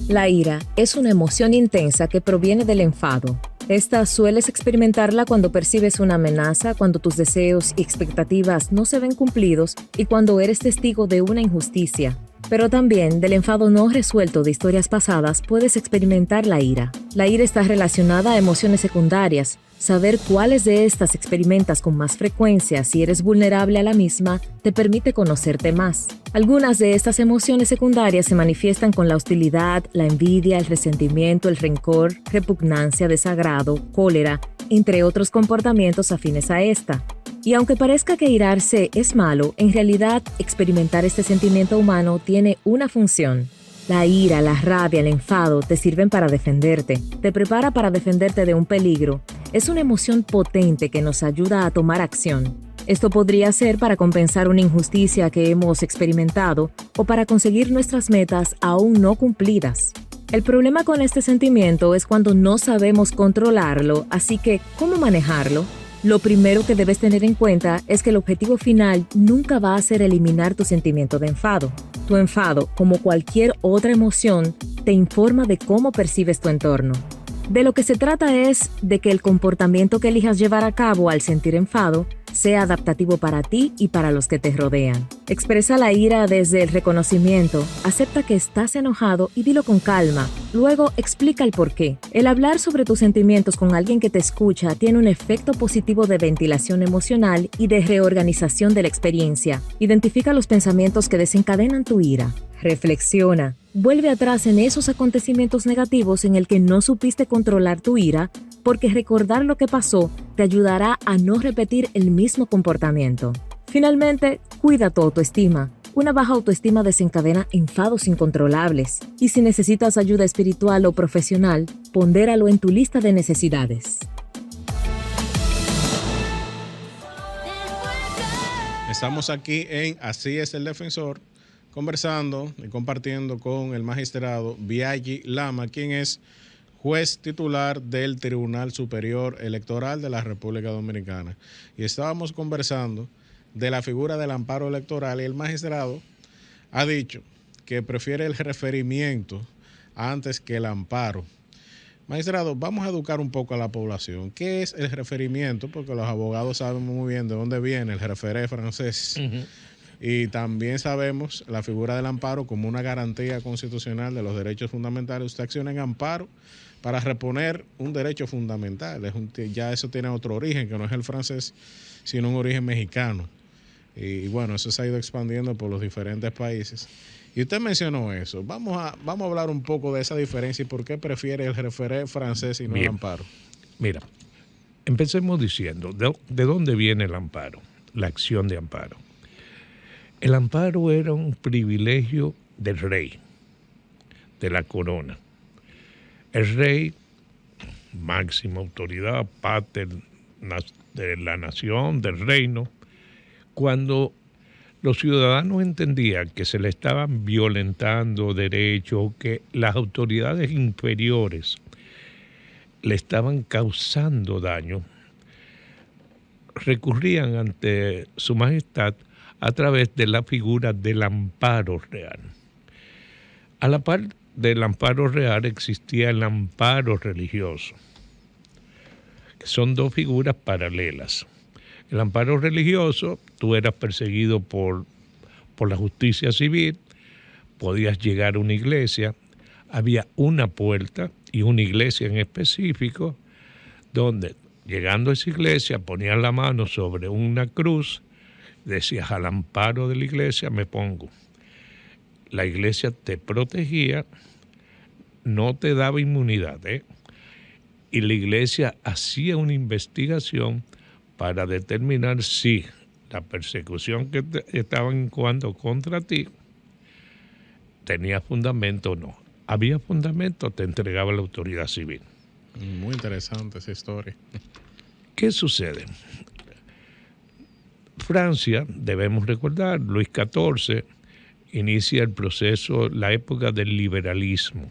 La ira es una emoción intensa que proviene del enfado. Esta sueles experimentarla cuando percibes una amenaza, cuando tus deseos y expectativas no se ven cumplidos y cuando eres testigo de una injusticia. Pero también del enfado no resuelto de historias pasadas puedes experimentar la ira. La ira está relacionada a emociones secundarias. Saber cuáles de estas experimentas con más frecuencia si eres vulnerable a la misma te permite conocerte más. Algunas de estas emociones secundarias se manifiestan con la hostilidad, la envidia, el resentimiento, el rencor, repugnancia, desagrado, cólera, entre otros comportamientos afines a esta. Y aunque parezca que irarse es malo, en realidad experimentar este sentimiento humano tiene una función. La ira, la rabia, el enfado te sirven para defenderte, te prepara para defenderte de un peligro. Es una emoción potente que nos ayuda a tomar acción. Esto podría ser para compensar una injusticia que hemos experimentado o para conseguir nuestras metas aún no cumplidas. El problema con este sentimiento es cuando no sabemos controlarlo, así que, ¿cómo manejarlo? Lo primero que debes tener en cuenta es que el objetivo final nunca va a ser eliminar tu sentimiento de enfado. Tu enfado, como cualquier otra emoción, te informa de cómo percibes tu entorno. De lo que se trata es de que el comportamiento que elijas llevar a cabo al sentir enfado sea adaptativo para ti y para los que te rodean. Expresa la ira desde el reconocimiento, acepta que estás enojado y dilo con calma. Luego explica el porqué. El hablar sobre tus sentimientos con alguien que te escucha tiene un efecto positivo de ventilación emocional y de reorganización de la experiencia. Identifica los pensamientos que desencadenan tu ira. Reflexiona. Vuelve atrás en esos acontecimientos negativos en el que no supiste controlar tu ira, porque recordar lo que pasó te ayudará a no repetir el mismo comportamiento. Finalmente, cuida tu autoestima. Una baja autoestima desencadena enfados incontrolables. Y si necesitas ayuda espiritual o profesional, pondéralo en tu lista de necesidades. Estamos aquí en Así es el Defensor, conversando y compartiendo con el magistrado Biaggi Lama, quien es juez titular del Tribunal Superior Electoral de la República Dominicana. Y estábamos conversando de la figura del amparo electoral y el magistrado ha dicho que prefiere el referimiento antes que el amparo. Magistrado, vamos a educar un poco a la población. ¿Qué es el referimiento? Porque los abogados saben muy bien de dónde viene el referé francés. Y también sabemos la figura del amparo como una garantía constitucional de los derechos fundamentales. Usted acciona en amparo para reponer un derecho fundamental. Ya eso tiene otro origen, que no es el francés, sino un origen mexicano. Y bueno, eso se ha ido expandiendo por los diferentes países. Y usted mencionó eso. Vamos a hablar un poco de esa diferencia y por qué prefiere el referé francés y no el amparo. Mira, empecemos diciendo, ¿de dónde viene el amparo? La acción de amparo. El amparo era un privilegio del rey, de la corona. El rey, máxima autoridad, pater de la nación, del reino, cuando los ciudadanos entendían que se le estaban violentando derechos, que las autoridades inferiores le estaban causando daño, recurrían ante su majestad a través de la figura del amparo real. A la par del amparo real existía el amparo religioso, que son dos figuras paralelas. El amparo religioso, tú eras perseguido por la justicia civil, podías llegar a una iglesia, había una puerta y una iglesia en específico, donde llegando a esa iglesia ponías la mano sobre una cruz, decías al amparo de la iglesia me pongo. La iglesia te protegía, no te daba inmunidad, y la iglesia hacía una investigación para determinar si la persecución que estaban incoando contra ti tenía fundamento o no. Había fundamento, te entregaba la autoridad civil. Muy interesante esa historia. ¿Qué sucede? Francia, debemos recordar, Luis XIV inicia el proceso, la época del liberalismo.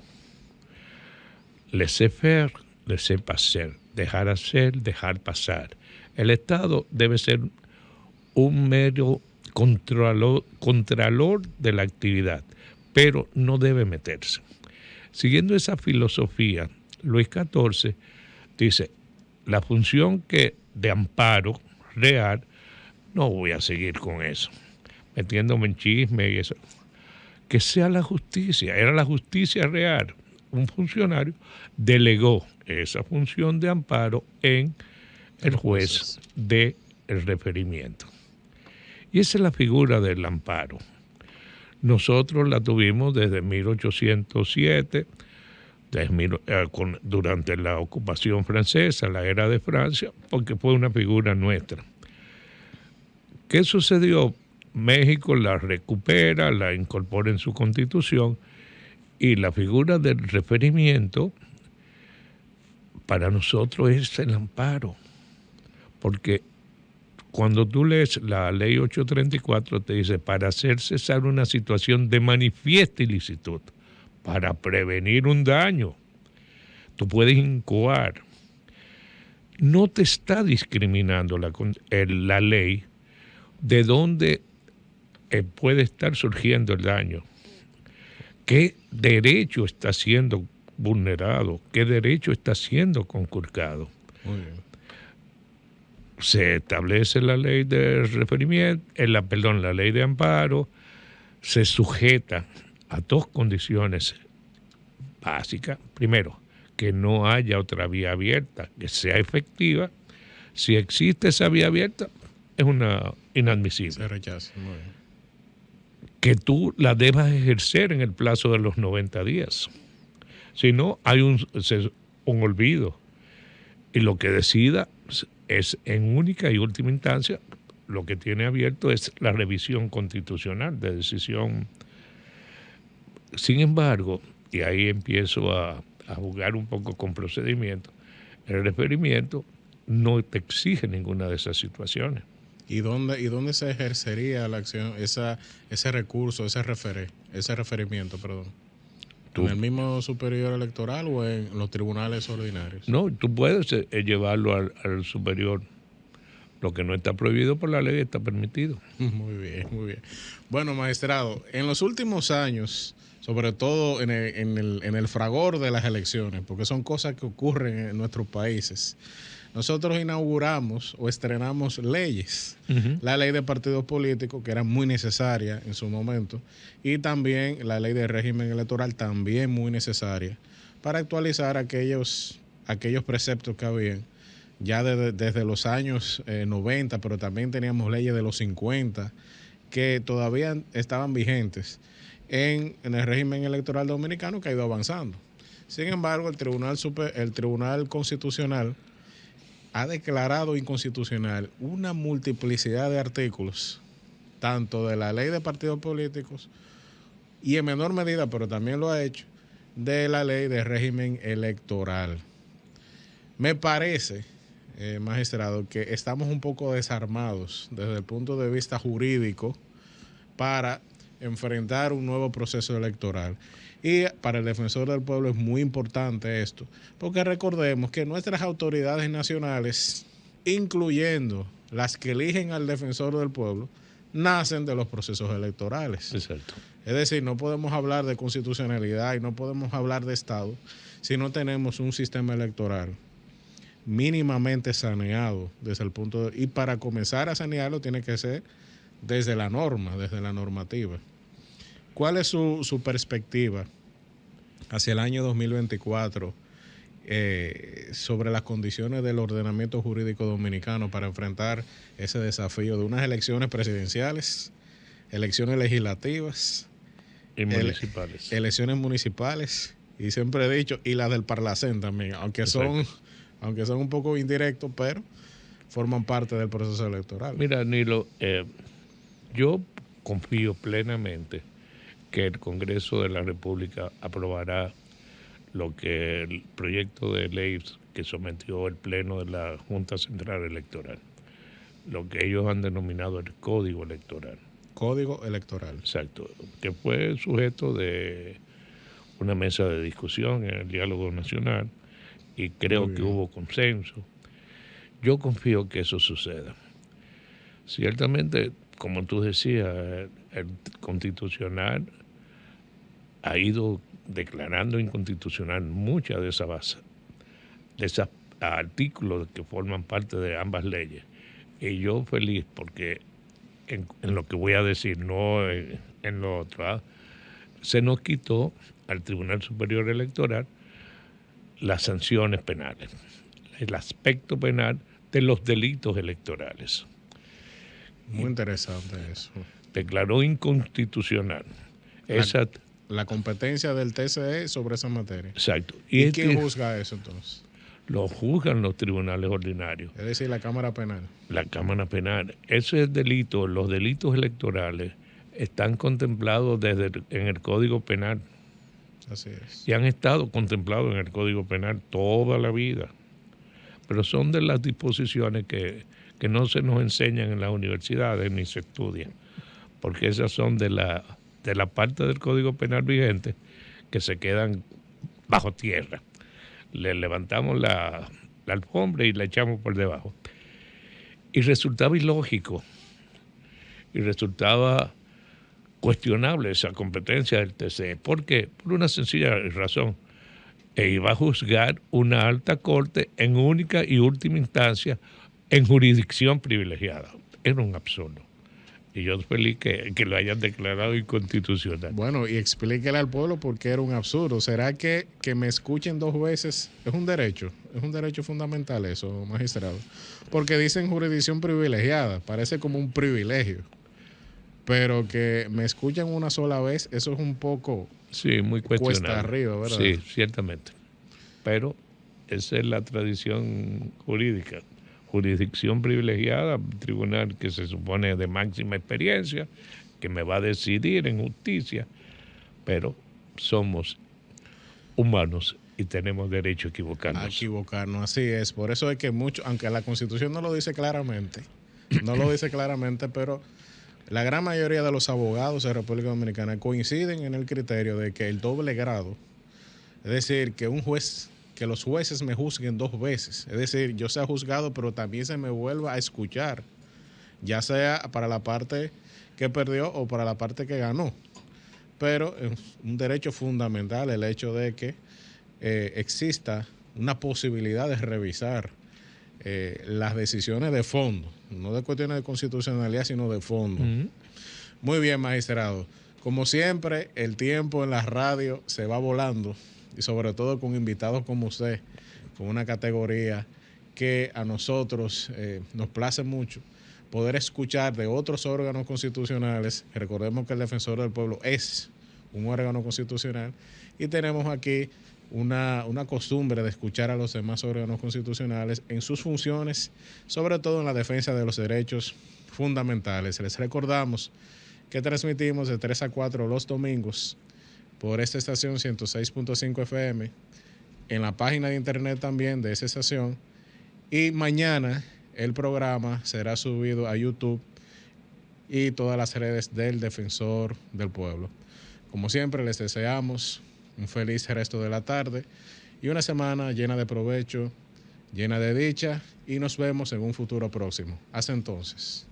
Laissez-faire, laissez-passer, dejar hacer, dejar pasar. El Estado debe ser un mero contralor de la actividad, pero no debe meterse. Siguiendo esa filosofía, Luis XIV dice, la función de amparo real, no voy a seguir con eso, metiéndome en chisme y eso. Que sea la justicia, era la justicia real. Un funcionario delegó esa función de amparo en el juez del referimiento. Y esa es la figura del amparo. Nosotros la tuvimos desde 1807, durante la ocupación francesa, la era de Francia, porque fue una figura nuestra. ¿Qué sucedió? México la recupera, la incorpora en su constitución y la figura del referimiento para nosotros es el amparo, porque cuando tú lees la ley 834 te dice para hacer cesar una situación de manifiesta ilicitud, para prevenir un daño. Tú puedes incoar. No te está discriminando la ley de dónde puede estar surgiendo el daño. ¿Qué derecho está siendo vulnerado? ¿Qué derecho está siendo conculcado? Muy bien. Se establece la ley de referimiento, la ley de amparo, se sujeta a dos condiciones básicas. Primero, que no haya otra vía abierta, que sea efectiva. Si existe esa vía abierta, es una inadmisible. Se rechaza. Muy bien. Que tú la debas ejercer en el plazo de los 90 días. Si no, hay un olvido. Y lo que decida es, en única y última instancia, lo que tiene abierto es la revisión constitucional de decisión. Sin embargo, y ahí empiezo a jugar un poco con procedimiento, el referimiento no te exige ninguna de esas situaciones. ¿Y dónde se ejercería la acción, ese recurso, ese referimiento, perdón? ¿En el mismo superior electoral o en los tribunales ordinarios? No, tú puedes llevarlo al superior. Lo que no está prohibido por la ley está permitido. Muy bien, muy bien. Bueno, magistrado, en los últimos años, sobre todo en el fragor de las elecciones, porque son cosas que ocurren en nuestros países, nosotros inauguramos o estrenamos leyes. Uh-huh. La ley de partidos políticos, que era muy necesaria en su momento, y también la ley de régimen electoral, también muy necesaria, para actualizar aquellos preceptos que habían ya desde los años 90, pero también teníamos leyes de los 50 que todavía estaban vigentes en el régimen electoral dominicano, que ha ido avanzando. Sin embargo, el Tribunal Constitucional ha declarado inconstitucional una multiplicidad de artículos, tanto de la ley de partidos políticos y en menor medida, pero también lo ha hecho, de la ley de régimen electoral. Me parece, magistrado, que estamos un poco desarmados desde el punto de vista jurídico para enfrentar un nuevo proceso electoral. Y para el defensor del pueblo es muy importante esto, porque recordemos que nuestras autoridades nacionales, incluyendo las que eligen al defensor del pueblo, nacen de los procesos electorales. Exacto. Es decir, no podemos hablar de constitucionalidad y no podemos hablar de Estado si no tenemos un sistema electoral mínimamente saneado desde el punto de... Y para comenzar a sanearlo tiene que ser desde la norma, desde la normativa. ¿Cuál es su perspectiva hacia el año 2024 sobre las condiciones del ordenamiento jurídico dominicano para enfrentar ese desafío de unas elecciones presidenciales, elecciones legislativas y municipales? Elecciones municipales, y siempre he dicho, y las del Parlacén también, aunque son un poco indirectos, pero forman parte del proceso electoral. Mira, Nilo, yo confío plenamente que el Congreso de la República aprobará lo que el proyecto de ley que sometió el Pleno de la Junta Central Electoral, lo que ellos han denominado el Código Electoral. Código Electoral. Exacto, que fue sujeto de una mesa de discusión en el diálogo nacional y creo que hubo consenso. Yo confío que eso suceda. Ciertamente, como tú decías, el Constitucional ha ido declarando inconstitucional muchas de esas artículos que forman parte de ambas leyes. Y yo feliz porque en lo que voy a decir, no en lo otro, se nos quitó al Tribunal Superior Electoral las sanciones penales, el aspecto penal de los delitos electorales. Muy interesante eso. Declaró inconstitucional la competencia del TCE sobre esa materia. Exacto. ¿Y quién juzga eso entonces? Lo juzgan los tribunales ordinarios. Es decir, la Cámara Penal. La Cámara Penal. Ese es delito, los delitos electorales están contemplados en el Código Penal. Así es. Y han estado contemplados en el Código Penal toda la vida. Pero son de las disposiciones que no se nos enseñan en las universidades ni se estudian, porque esas son de la parte del Código Penal vigente que se quedan bajo tierra. Le levantamos la alfombra y la echamos por debajo. Y resultaba ilógico. Y resultaba cuestionable esa competencia del TCE. ¿Por qué? Por una sencilla razón. Iba a juzgar una alta corte en única y última instancia en jurisdicción privilegiada. Era un absurdo. Y yo feliz que lo hayan declarado inconstitucional. Bueno, y explíquele al pueblo por qué era un absurdo. ¿Será que me escuchen 2 veces es un derecho? ¿Es un derecho fundamental eso, magistrado? Porque dicen jurisdicción privilegiada, parece como un privilegio. Pero que me escuchen una sola vez, eso es un poco sí, muy cuestionable. Cuesta arriba, ¿verdad? Sí, ciertamente. Pero esa es la tradición jurídica. Jurisdicción privilegiada, tribunal que se supone de máxima experiencia, que me va a decidir en justicia, pero somos humanos y tenemos derecho a equivocarnos. A equivocarnos, así es. Por eso es que mucho, aunque la Constitución no lo dice claramente, pero la gran mayoría de los abogados de República Dominicana coinciden en el criterio de que el doble grado, es decir, que los jueces me juzguen 2 veces, es decir, yo sea juzgado, pero también se me vuelva a escuchar, ya sea para la parte que perdió o para la parte que ganó. Pero es un derecho fundamental el hecho de que exista una posibilidad de revisar las decisiones de fondo, no de cuestiones de constitucionalidad, sino de fondo. Muy bien, magistrado. Como siempre, el tiempo en la radio se va volando, y sobre todo con invitados como usted, con una categoría que a nosotros nos place mucho poder escuchar de otros órganos constitucionales. Recordemos que el Defensor del Pueblo es un órgano constitucional y tenemos aquí una costumbre de escuchar a los demás órganos constitucionales en sus funciones, sobre todo en la defensa de los derechos fundamentales. Les recordamos que transmitimos de 3 a 4 los domingos por esta estación 106.5 FM, en la página de internet también de esa estación, y mañana el programa será subido a YouTube y todas las redes del Defensor del Pueblo. Como siempre, les deseamos un feliz resto de la tarde y una semana llena de provecho, llena de dicha, y nos vemos en un futuro próximo. Hasta entonces.